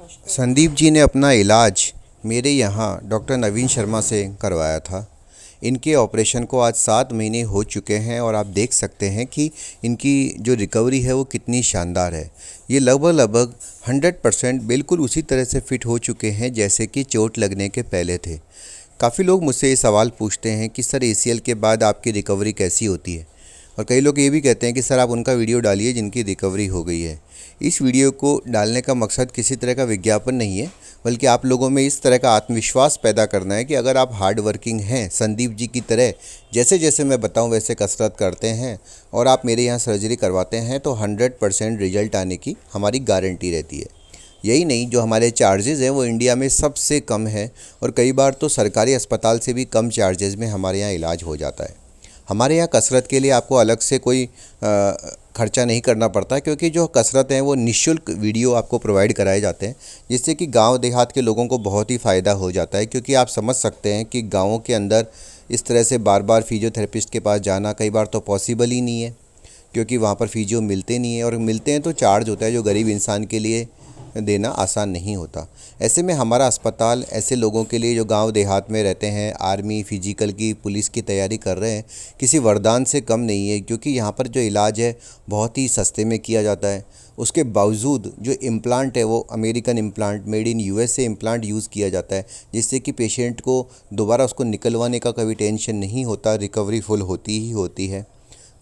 संदीप जी ने अपना इलाज मेरे यहाँ डॉक्टर नवीन शर्मा से करवाया था। इनके ऑपरेशन को आज 7 महीने हो चुके हैं और आप देख सकते हैं कि इनकी जो रिकवरी है वो कितनी शानदार है। ये लगभग 100% बिल्कुल उसी तरह से फिट हो चुके हैं जैसे कि चोट लगने के पहले थे। काफ़ी लोग मुझसे ये सवाल पूछते हैं कि सर एसीएल के बाद आपकी रिकवरी कैसी होती है, और कई लोग ये भी कहते हैं कि सर आप उनका वीडियो डालिए जिनकी रिकवरी हो गई है। इस वीडियो को डालने का मकसद किसी तरह का विज्ञापन नहीं है, बल्कि आप लोगों में इस तरह का आत्मविश्वास पैदा करना है कि अगर आप हार्ड वर्किंग हैं संदीप जी की तरह, जैसे जैसे मैं बताऊं वैसे कसरत करते हैं और आप मेरे यहाँ सर्जरी करवाते हैं, तो 100% रिजल्ट आने की हमारी गारंटी रहती है। यही नहीं, जो हमारे चार्जेज़ हैं वो इंडिया में सबसे कम है और कई बार तो सरकारी अस्पताल से भी कम चार्जेज़ में हमारे यहाँ इलाज हो जाता है। हमारे यहाँ कसरत के लिए आपको अलग से कोई खर्चा नहीं करना पड़ता, क्योंकि जो कसरत हैं वो निःशुल्क वीडियो आपको प्रोवाइड कराए जाते हैं, जिससे कि गांव देहात के लोगों को बहुत ही फ़ायदा हो जाता है। क्योंकि आप समझ सकते हैं कि गाँवों के अंदर इस तरह से बार बार फिजियोथेरेपिस्ट के पास जाना कई बार तो पॉसिबल ही नहीं है, क्योंकि वहाँ पर फिजियो मिलते नहीं है, और मिलते हैं तो चार्ज होता है जो गरीब इंसान के लिए देना आसान नहीं होता। ऐसे में हमारा अस्पताल ऐसे लोगों के लिए जो गांव देहात में रहते हैं, आर्मी, फिजिकल की, पुलिस की तैयारी कर रहे हैं, किसी वरदान से कम नहीं है। क्योंकि यहाँ पर जो इलाज है बहुत ही सस्ते में किया जाता है। उसके बावजूद जो इम्प्लांट है वो American implant, made in USA implant use किया जाता है, जिससे कि पेशेंट को दोबारा उसको निकलवाने का कभी टेंशन नहीं होता, रिकवरी फुल होती ही होती है।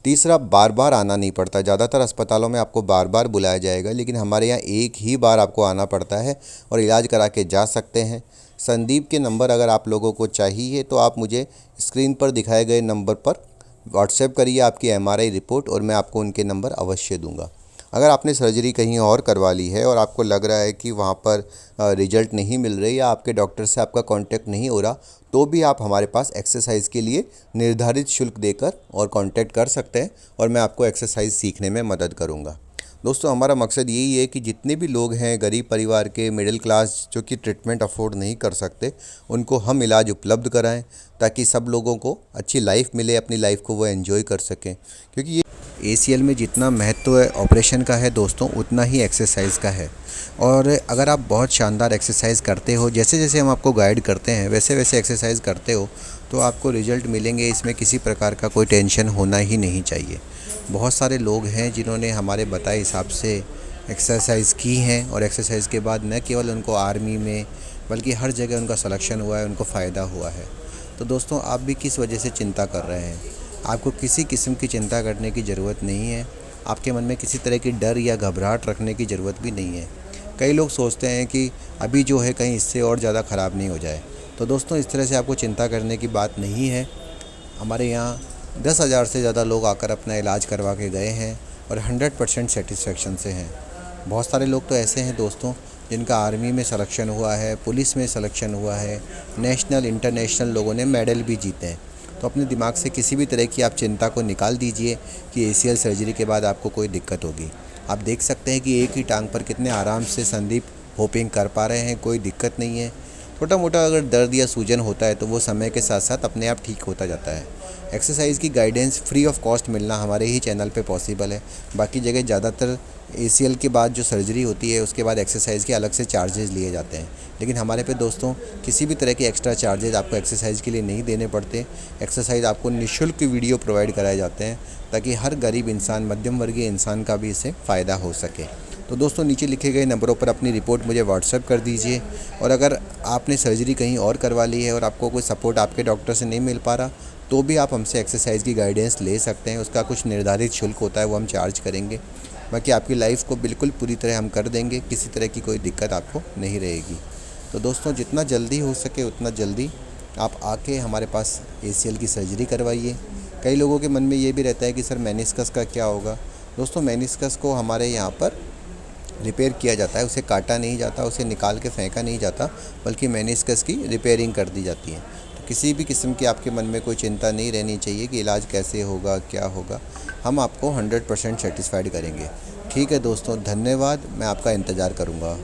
तीसरा, बार बार आना नहीं पड़ता। ज़्यादातर अस्पतालों में आपको बार बार बुलाया जाएगा, लेकिन हमारे यहाँ एक ही बार आपको आना पड़ता है और इलाज करा के जा सकते हैं। संदीप के नंबर अगर आप लोगों को चाहिए तो आप मुझे स्क्रीन पर दिखाए गए नंबर पर व्हाट्सएप करिए आपकी एमआरआई रिपोर्ट, और मैं आपको उनके नंबर अवश्य दूंगा। अगर आपने सर्जरी कहीं और करवा ली है और आपको लग रहा है कि वहाँ पर रिजल्ट नहीं मिल रही या आपके डॉक्टर से आपका कांटेक्ट नहीं हो रहा, तो भी आप हमारे पास एक्सरसाइज के लिए निर्धारित शुल्क देकर और कांटेक्ट कर सकते हैं, और मैं आपको एक्सरसाइज सीखने में मदद करूँगा। दोस्तों, हमारा मकसद यही है कि जितने भी लोग हैं गरीब परिवार के, मिडिल क्लास, जो कि ट्रीटमेंट अफोर्ड नहीं कर सकते, उनको हम इलाज उपलब्ध कराएं, ताकि सब लोगों को अच्छी लाइफ मिले, अपनी लाइफ को वो एंजॉय कर सकें। क्योंकि ये एसीएल में जितना महत्व ऑपरेशन का है दोस्तों, उतना ही एक्सरसाइज का है। और अगर आप बहुत शानदार एक्सरसाइज करते हो, जैसे जैसे हम आपको गाइड करते हैं वैसे वैसे एक्सरसाइज करते हो, तो आपको रिजल्ट मिलेंगे। इसमें किसी प्रकार का कोई टेंशन होना ही नहीं चाहिए। बहुत सारे लोग हैं जिन्होंने हमारे बताए हिसाब से एक्सरसाइज की हैं, और एक्सरसाइज के बाद न केवल उनको आर्मी में बल्कि हर जगह उनका सिलेक्शन हुआ है, उनको फ़ायदा हुआ है। तो दोस्तों, आप भी किस वजह से चिंता कर रहे हैं? आपको किसी किस्म की चिंता करने की ज़रूरत नहीं है। आपके मन में किसी तरह की डर या घबराहट रखने की ज़रूरत भी नहीं है। कई लोग सोचते हैं कि अभी जो है कहीं इससे और ज़्यादा ख़राब नहीं हो जाए। तो दोस्तों, इस तरह से आपको चिंता करने की बात नहीं है। हमारे यहाँ 10,000 से ज़्यादा लोग आकर अपना इलाज करवा के गए हैं और 100% सेटिस्फेक्शन से हैं। बहुत सारे लोग तो ऐसे हैं दोस्तों जिनका आर्मी में सिलेक्शन हुआ है, पुलिस में सिलेक्शन हुआ है, नेशनल इंटरनेशनल लोगों ने मेडल भी जीते हैं। तो अपने दिमाग से किसी भी तरह की आप चिंता को निकाल दीजिए कि एसीएल सर्जरी के बाद आपको कोई दिक्कत होगी। आप देख सकते हैं कि एक ही टांग पर कितने आराम से संदीप होपिंग कर पा रहे हैं, कोई दिक्कत नहीं है। छोटा मोटा अगर दर्द या सूजन होता है तो वो समय के साथ साथ अपने आप ठीक होता जाता है। एक्सरसाइज की गाइडेंस फ्री ऑफ कॉस्ट मिलना हमारे ही चैनल पे पॉसिबल है। बाकी जगह ज़्यादातर एसीएल के बाद जो सर्जरी होती है उसके बाद एक्सरसाइज के अलग से चार्जेस लिए जाते हैं, लेकिन हमारे पे दोस्तों किसी भी तरह के एक्स्ट्रा चार्जेस आपको एक्सरसाइज के लिए नहीं देने पड़ते। एक्सरसाइज आपको निःशुल्क वीडियो प्रोवाइड कराए जाते हैं, ताकि हर गरीब इंसान, मध्यम वर्गीय इंसान का भी इससे फ़ायदा हो सके। तो दोस्तों, नीचे लिखे गए नंबरों पर अपनी रिपोर्ट मुझे व्हाट्सएप कर दीजिए। और अगर आपने सर्जरी कहीं और करवा ली है और आपको कोई सपोर्ट आपके डॉक्टर से नहीं मिल पा रहा, तो भी आप हमसे एक्सरसाइज की गाइडेंस ले सकते हैं। उसका कुछ निर्धारित शुल्क होता है, वो हम चार्ज करेंगे। बाकी आपकी लाइफ को बिल्कुल पूरी तरह हम कर देंगे, किसी तरह की कोई दिक्कत आपको नहीं रहेगी। तो दोस्तों, जितना जल्दी हो सके उतना जल्दी आप आके हमारे पास एसीएल की सर्जरी करवाइए। कई लोगों के मन में ये भी रहता है कि सर मेनिस्कस का क्या होगा? दोस्तों, मेनिस्कस को हमारे यहाँ पर रिपेयर किया जाता है, उसे काटा नहीं जाता, उसे निकाल के फेंका नहीं जाता, बल्कि मेनिस्कस की रिपेयरिंग कर दी जाती है। तो किसी भी किस्म की आपके मन में कोई चिंता नहीं रहनी चाहिए कि इलाज कैसे होगा, क्या होगा। हम आपको 100% सेटिस्फाइड करेंगे। ठीक है दोस्तों, धन्यवाद। मैं आपका इंतज़ार करूँगा।